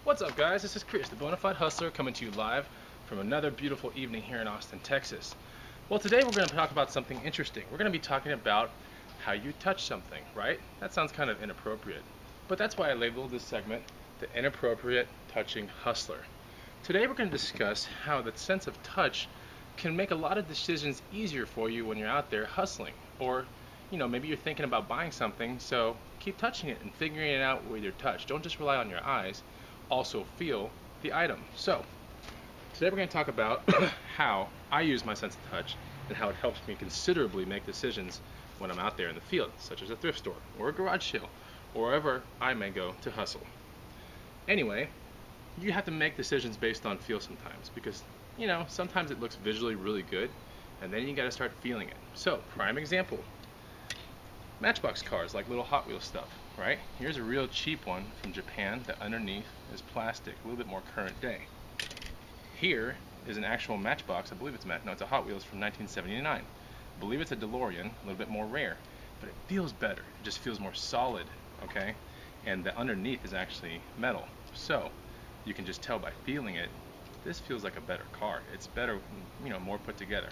What's up, guys? This is Chris, the Bonafide Hustler, coming to you live from another beautiful evening here in Austin, Texas. Well, today we're going to talk about something interesting. We're going to be talking about how you touch something, right? That sounds kind of inappropriate, but that's why I labeled this segment the Inappropriate Touching Hustler. Today we're going to discuss how the sense of touch can make a lot of decisions easier for you when you're out there hustling, or maybe you're thinking about buying something, so keep touching it and figuring it out with your touch. Don't just rely on your eyes, also feel the item. So today we're going to talk about how I use my sense of touch and how it helps me considerably make decisions when I'm out there in the field, such as a thrift store or a garage sale or wherever I may go to hustle. Anyway, you have to make decisions based on feel sometimes, because sometimes it looks visually really good and then you got to start feeling it. So prime example, Matchbox cars, like little Hot Wheels stuff, right? Here's a real cheap one from Japan that underneath is plastic, a little bit more current day. Here is an actual Matchbox, I believe it's it's a Hot Wheels from 1979. I believe it's a DeLorean, a little bit more rare, but it feels better. It just feels more solid, okay? And the underneath is actually metal. So you can just tell by feeling it, this feels like a better car. It's better, more put together.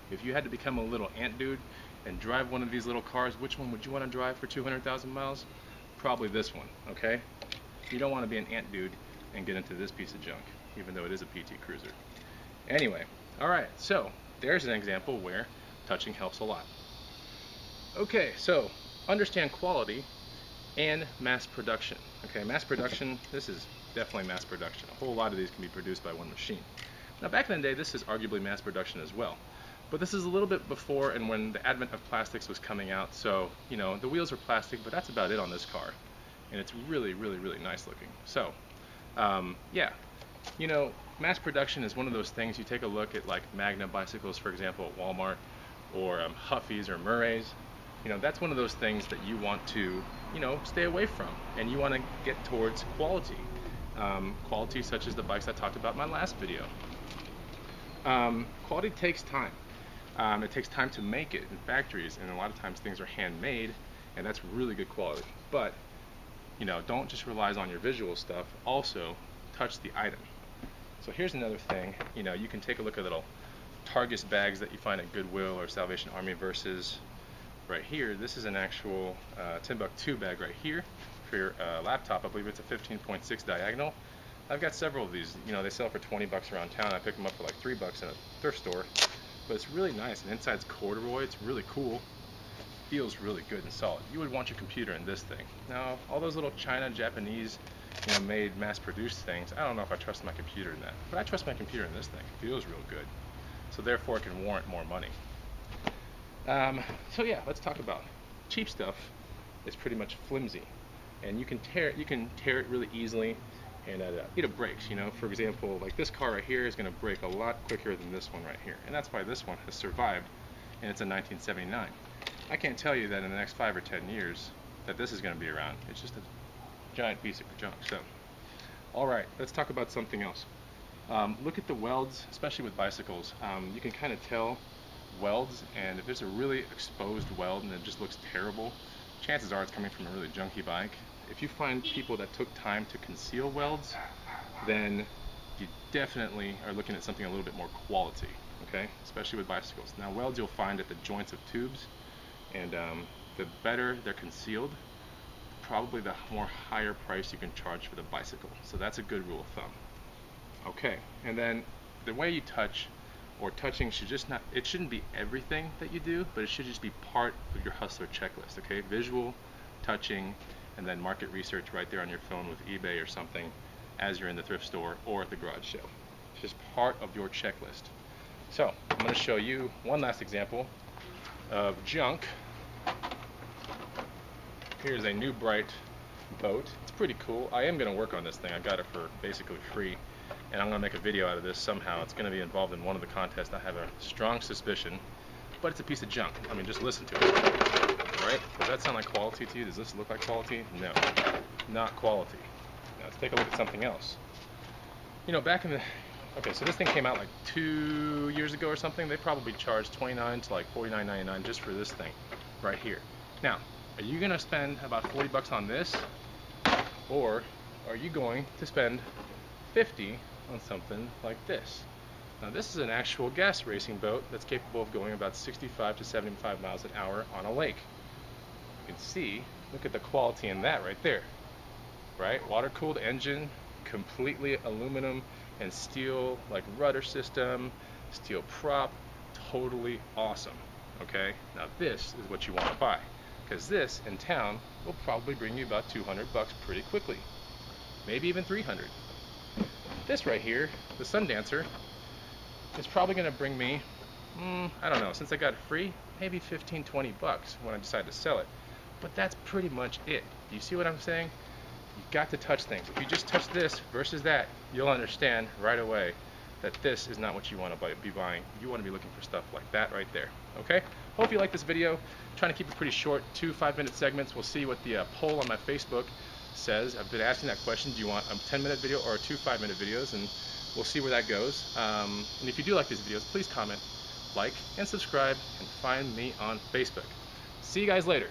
If you had to become a little ant dude and drive one of these little cars, which one would you want to drive for 200,000 miles? Probably this one, okay? You don't want to be an ant dude and get into this piece of junk, even though it is a PT Cruiser. Anyway, alright, so there's an example where touching helps a lot. Okay, so understand quality and mass production. Okay, mass production, this is definitely mass production. A whole lot of these can be produced by one machine. Now back in the day, this is arguably mass production as well. But this is a little bit before and when the advent of plastics was coming out, so the wheels are plastic, but that's about it on this car, and it's really, really, really nice looking. So yeah, mass production is one of those things. You take a look at like Magna bicycles, for example, at Walmart, or Huffy's or Murray's. That's one of those things that you want to stay away from, and you want to get towards quality. Quality such as the bikes I talked about in my last video. Quality takes time. It takes time to make it in factories, and a lot of times things are handmade, and that's really good quality. But don't just rely on your visual stuff. Also, touch the item. So here's another thing. You can take a look at little Targus bags that you find at Goodwill or Salvation Army versus right here. This is an actual Timbuktu bag right here for your laptop. I believe it's a 15.6 diagonal. I've got several of these. They sell for 20 bucks around town. I pick them up for like 3 bucks in a thrift store. But it's really nice, and inside's corduroy. It's really cool. Feels really good and solid. You would want your computer in this thing. Now, all those little China, Japanese, made, mass-produced things, I don't know if I trust my computer in that. But I trust my computer in this thing. It feels real good. So therefore, it can warrant more money. So yeah, let's talk about cheap stuff. It's pretty much flimsy, and you can tear it really easily. And it breaks, For example, like this car right here is going to break a lot quicker than this one right here. And that's why this one has survived, and it's a 1979. I can't tell you that in the next 5 or 10 years that this is going to be around. It's just a giant piece of junk. So, alright, let's talk about something else. Look at the welds, especially with bicycles. You can kind of tell welds, and if there's a really exposed weld and it just looks terrible, chances are it's coming from a really junky bike. If you find people that took time to conceal welds, then you definitely are looking at something a little bit more quality, okay? Especially with bicycles. Now, welds you'll find at the joints of tubes, and the better they're concealed, probably the more higher price you can charge for the bicycle. So that's a good rule of thumb. Okay, and then the way you touch, or touching, it shouldn't be everything that you do, but it should just be part of your hustler checklist, okay? Visual, touching, and then market research right there on your phone with eBay or something as you're in the thrift store or at the garage sale. It's just part of your checklist. So I'm going to show you one last example of junk. Here's a new bright boat. It's pretty cool. I am going to work on this thing. I got it for basically free, and I'm going to make a video out of this somehow. It's going to be involved in one of the contests. I have a strong suspicion, but it's a piece of junk. I mean, just listen to it. Right? Does that sound like quality to you? Does this look like quality? No, not quality. Now let's take a look at something else. Back in the... Okay, so this thing came out like 2 years ago or something. They probably charged $29 to like $49.99 just for this thing right here. Now, are you going to spend about 40 bucks on this? Or or are you going to spend 50 on something like this? Now this is an actual gas racing boat that's capable of going about 65 to 75 miles an hour on a lake. You can see, look at the quality in that right there, right? Water-cooled engine, completely aluminum and steel, like rudder system, steel prop, totally awesome. Okay, now this is what you want to buy, because this in town will probably bring you about 200 bucks pretty quickly, maybe even 300. This right here, the Sundancer, is probably going to bring me, I don't know, since I got it free, maybe 15, 20 bucks when I decide to sell it. But that's pretty much it. Do you see what I'm saying? You've got to touch things. If you just touch this versus that, you'll understand right away that this is not what you want to be buying. You want to be looking for stuff like that right there. Okay? Hope you like this video. I'm trying to keep it pretty short, 2 5-minute segments. We'll see what the poll on my Facebook says. I've been asking that question. Do you want a 10-minute video or 2 5-minute videos? And we'll see where that goes. And if you do like these videos, please comment, like, and subscribe, and find me on Facebook. See you guys later.